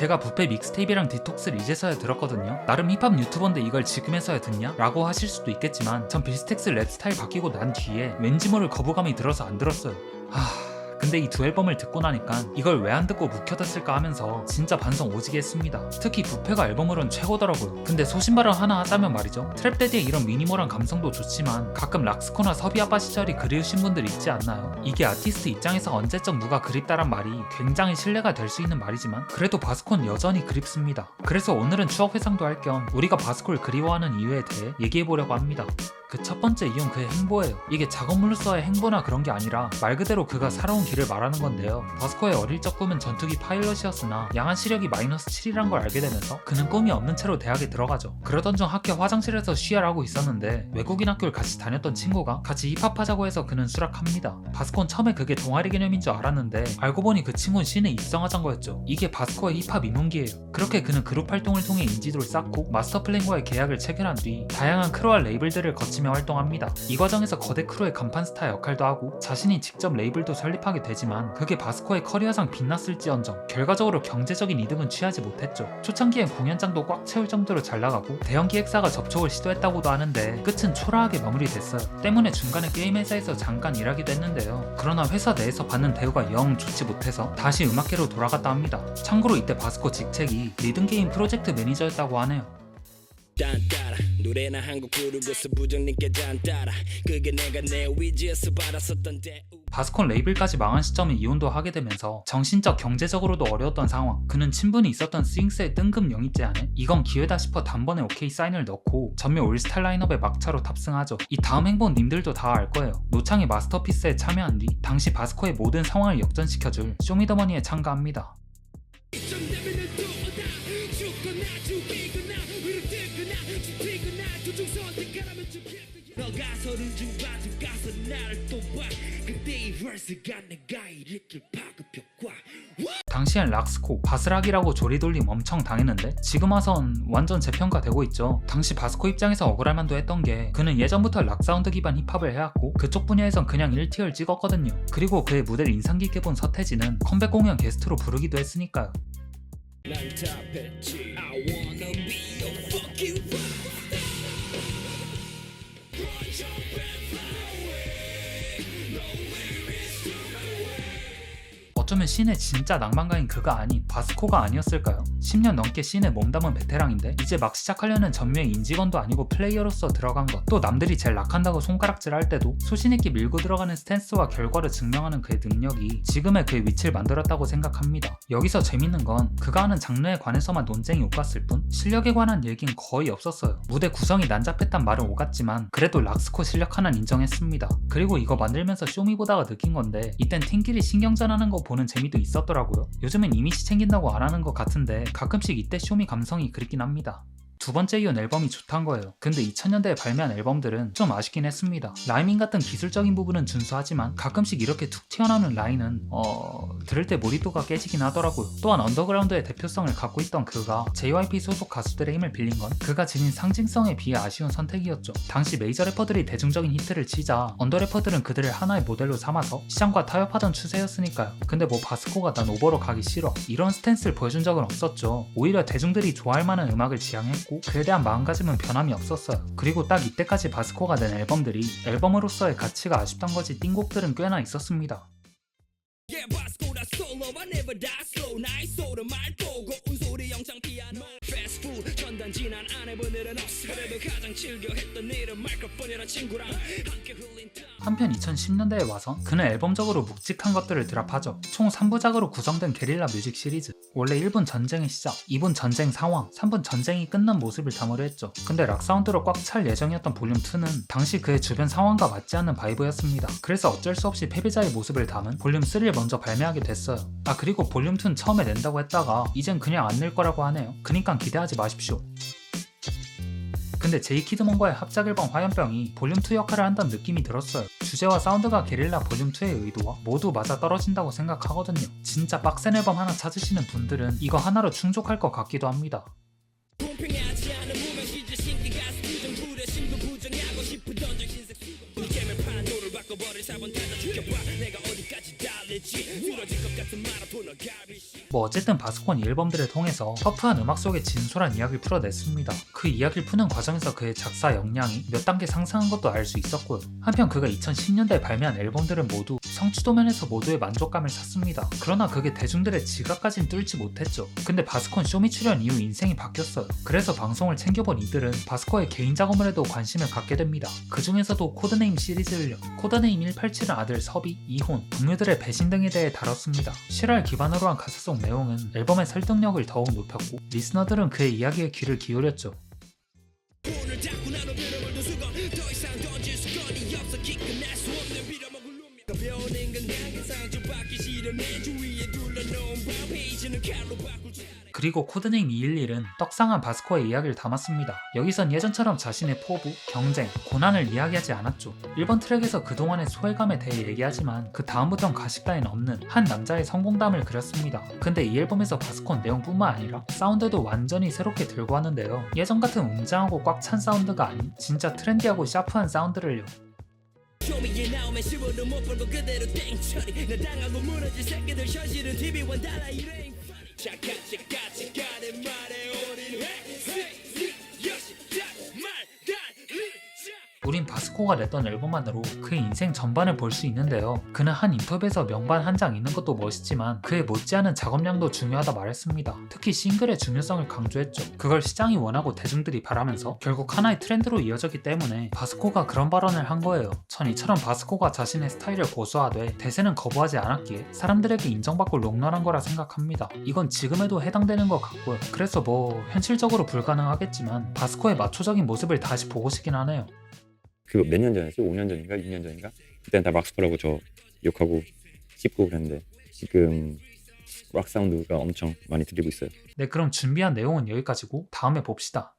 제가 부패 믹스테이프랑 디톡스를 이제서야 들었거든요. 나름 힙합 유튜버인데 이걸 지금에서야 듣냐? 라고 하실 수도 있겠지만 전 빌스텍스 랩 스타일 바뀌고 난 뒤에 왠지 모를 거부감이 들어서 안 들었어요. 근데 이 두 앨범을 듣고 나니까 이걸 왜 안 듣고 묵혀뒀을까 하면서 진짜 반성 오지게 했습니다. 특히 부패가 앨범으론 최고더라고요. 근데 소신발언 하나 하자면 말이죠. 트랩데디의 이런 미니멀한 감성도 좋지만 가끔 락스코나 서비아빠 시절이 그리우신 분들 있지 않나요? 이게 아티스트 입장에서 언제적 누가 그립다란 말이 굉장히 신뢰가 될 수 있는 말이지만 그래도 바스코는 여전히 그립습니다. 그래서 오늘은 추억 회상도 할 겸 우리가 바스코를 그리워하는 이유에 대해 얘기해보려고 합니다. 그 첫 번째 이유는 그의 행보예요. 이게 작업물로서의 행보나 그런 게 아니라 말 그대로 그가 살아온 길을 말하는 건데요. 바스코의 어릴 적 꿈은 전투기 파일럿이었으나 양한 시력이 -7이란 걸 알게 되면서 그는 꿈이 없는 채로 대학에 들어가죠. 그러던 중 학교 화장실에서 쉬야를 하고 있었는데 외국인 학교를 같이 다녔던 친구가 같이 힙합하자고 해서 그는 수락합니다. 바스코는 처음에 그게 동아리 개념인 줄 알았는데 알고 보니 그 친구는 씬에 입성하자는 거였죠. 이게 바스코의 힙합 입문기예요. 그렇게 그는 그룹 활동을 통해 인지도를 쌓고 마스터플랜과의 계약을 체결한 뒤 다양한 크루와 레이블들을 거치며 활동합니다. 이 과정에서 거대 크루의 간판 스타 역할도 하고 자신이 직접 레이블도 설립하게 되지만 그게 바스코의 커리어상 빛났을지언정 결과적으로 경제적인 이득은 취하지 못했죠. 초창기엔 공연장도 꽉 채울 정도로 잘 나가고 대형 기획사가 접촉을 시도했다고도 하는데 끝은 초라하게 마무리됐어요. 때문에 중간에 게임 회사에서 잠깐 일하기도 했는데요. 그러나 회사 내에서 받는 대우가 영 좋지 못해서 다시 음악계로 돌아갔다 합니다. 참고로 이때 바스코 직책이 리듬게임 프로젝트 매니저였다고 하네요. 딴따라 노래나 한곡 부르고서 부장님께 딴따라 그게 내가 내 위지에서 받았었던 대우. 바스콘 레이블까지 망한 시점에 이혼도 하게 되면서 정신적 경제적으로도 어려웠던 상황. 그는 친분이 있었던 스윙스의 뜬금 영입제 안에 이건 기회다 싶어 단번에 오케이 사인을 넣고 전면 올스타 라인업에 막차로 탑승하죠. 이 다음 행보는 님들도 다 알 거예요. 노창의 마스터피스에 참여한 뒤 당시 바스코의 모든 상황을 역전시켜줄 쇼미더머니에 참가합니다. 당시엔 락스코, 바스락이라고 조리돌림 엄청 당했는데 지금 와선 완전 재평가되고 있죠. 당시 바스코 입장에서 억울할만도 했던 게 그는 예전부터 락사운드 기반 힙합을 해왔고 그쪽 분야에선 그냥 1티어를 찍었거든요. 그리고 그의 무대를 인상 깊게 본 서태지는 컴백 공연 게스트로 부르기도 했으니까요. 어쩌면 씬의 진짜 낭만가인 그가 아닌 바스코가 아니었을까요? 10년 넘게 씬에 몸담은 베테랑인데 이제 막 시작하려는 전무의 인직원도 아니고 플레이어로서 들어간 것. 또 남들이 제일 낙한다고 손가락질 할 때도 소신있게 밀고 들어가는 스탠스와 결과를 증명하는 그의 능력이 지금의 그의 위치를 만들었다고 생각합니다. 여기서 재밌는 건 그가 하는 장르에 관해서만 논쟁이 오갔을 뿐 실력에 관한 얘기는 거의 없었어요. 무대 구성이 난잡했단 말은 오갔지만 그래도 락스코 실력 하나는 인정했습니다. 그리고 이거 만들면서 쇼미 보다가 느낀 건데 이땐 팀끼리 신경전하는 거 보는 재미도 있었더라고요. 요즘엔 이미지 챙긴다고 안 하는 것 같은데 가끔씩 이때 쇼미 감성이 그립긴 합니다. 두 번째 이유는 앨범이 좋단 거예요. 근데 2000년대에 발매한 앨범들은 좀 아쉽긴 했습니다. 라이밍 같은 기술적인 부분은 준수하지만 가끔씩 이렇게 툭 튀어나오는 라인은 들을 때 몰입도가 깨지긴 하더라고요. 또한 언더그라운드의 대표성을 갖고 있던 그가 JYP 소속 가수들의 힘을 빌린 건 그가 지닌 상징성에 비해 아쉬운 선택이었죠. 당시 메이저 래퍼들이 대중적인 히트를 치자 언더 래퍼들은 그들을 하나의 모델로 삼아서 시장과 타협하던 추세였으니까요. 근데 뭐 바스코가 난 오버로 가기 싫어 이런 스탠스를 보여준 적은 없었죠. 오히려 대중들이 좋아할 만한 음악을 지향했고 그에 대한 마음가짐은 변함이 없었어요. 그리고 딱 이때까지 바스코가 낸 앨범들이 앨범으로서의 가치가 아쉽던 거지 띵곡들은 꽤나 있었습니다. 한편 2010년대에 와선 그는 앨범적으로 묵직한 것들을 드랍하죠. 총 3부작으로 구성된 게릴라 뮤직 시리즈. 원래 1분 전쟁의 시작, 2분 전쟁 상황, 3분 전쟁이 끝난 모습을 담으려 했죠. 근데 락 사운드로 꽉 찰 예정이었던 볼륨 2는 당시 그의 주변 상황과 맞지 않는 바이브였습니다. 그래서 어쩔 수 없이 패배자의 모습을 담은 볼륨 3를 먼저 발매하게 됐어요. 그리고 볼륨 2는 처음에 낸다고 했다가 이젠 그냥 안 낼 거라고 하네요. 그니까 기대하지 마십시오. 근데 제이키드먼과의 합작 앨범 화염병이 볼륨 2 역할을 한다는 느낌이 들었어요. 주제와 사운드가 게릴라 볼륨 2의 의도와 모두 맞아 떨어진다고 생각하거든요. 진짜 빡센 앨범 하나 찾으시는 분들은 이거 하나로 충족할 것 같기도 합니다. 뭐 어쨌든 바스콘 이 앨범들을 통해서 터프한 음악 속의 진솔한 이야기를 풀어냈습니다. 그 이야기를 푸는 과정에서 그의 작사 역량이 몇 단계 상승한 것도 알 수 있었고요. 한편 그가 2010년대에 발매한 앨범들은 모두 성취도 면에서 모두의 만족감을 샀습니다. 그러나 그게 대중들의 지각까진 뚫지 못했죠. 근데 바스콘 쇼미 출연 이후 인생이 바뀌었어요. 그래서 방송을 챙겨본 이들은 바스코의 개인 작업물에도 관심을 갖게 됩니다. 그 중에서도 코드네임 시리즈를요. 코드네임 187은 아들 섭이, 이혼, 동료들의 배신 등에 대해 다뤘습니다. 실화를 기반으로 한 가사 속 내용은 앨범의 설득력을 더욱 높였고 리스너들은 그의 이야기에 귀를 기울였죠. 그리고 코드네임 211은 떡상한 바스코의 이야기를 담았습니다. 여기선 예전처럼 자신의 포부, 경쟁, 고난을 이야기하지 않았죠. 1번 트랙에서 그동안의 소외감에 대해 얘기하지만 그 다음부턴 가식 따윈 없는 한 남자의 성공담을 그렸습니다. 근데 이 앨범에서 바스콘 내용뿐만 아니라 사운드도 완전히 새롭게 들고 왔는데요. 예전 같은 웅장하고 꽉 찬 사운드가 아닌 진짜 트렌디하고 샤프한 사운드를요. 쇼미에 나오면 시부를 못 벌고 그대로 땡처리 나 당하고 무너진 새끼들 현실은 TV와 달라 이래 착같이 가는 말에 우린 역시 말 달리자. 우린 바스코가 냈던 앨범만으로 그의 인생 전반을 볼 수 있는데요. 그는 한 인터뷰에서 명반 한 장 있는 것도 멋있지만 그의 못지않은 작업량도 중요하다 말했습니다. 특히 싱글의 중요성을 강조했죠. 그걸 시장이 원하고 대중들이 바라면서 결국 하나의 트렌드로 이어졌기 때문에 바스코가 그런 발언을 한 거예요. 전 이처럼 바스코가 자신의 스타일을 고수하되 대세는 거부하지 않았기에 사람들에게 인정받고 롱런한 거라 생각합니다. 이건 지금에도 해당되는 것 같고요. 그래서 뭐 현실적으로 불가능하겠지만 바스코의 마초적인 모습을 다시 보고 싶긴 하네요. 그 몇 년 전이었지? 5년 전인가? 6년 전인가? 그때는 다 막스퍼라고 저 욕하고 씹고 그랬는데 지금 락 사운드가 엄청 많이 들리고 있어요. 네, 그럼 준비한 내용은 여기까지고 다음에 봅시다.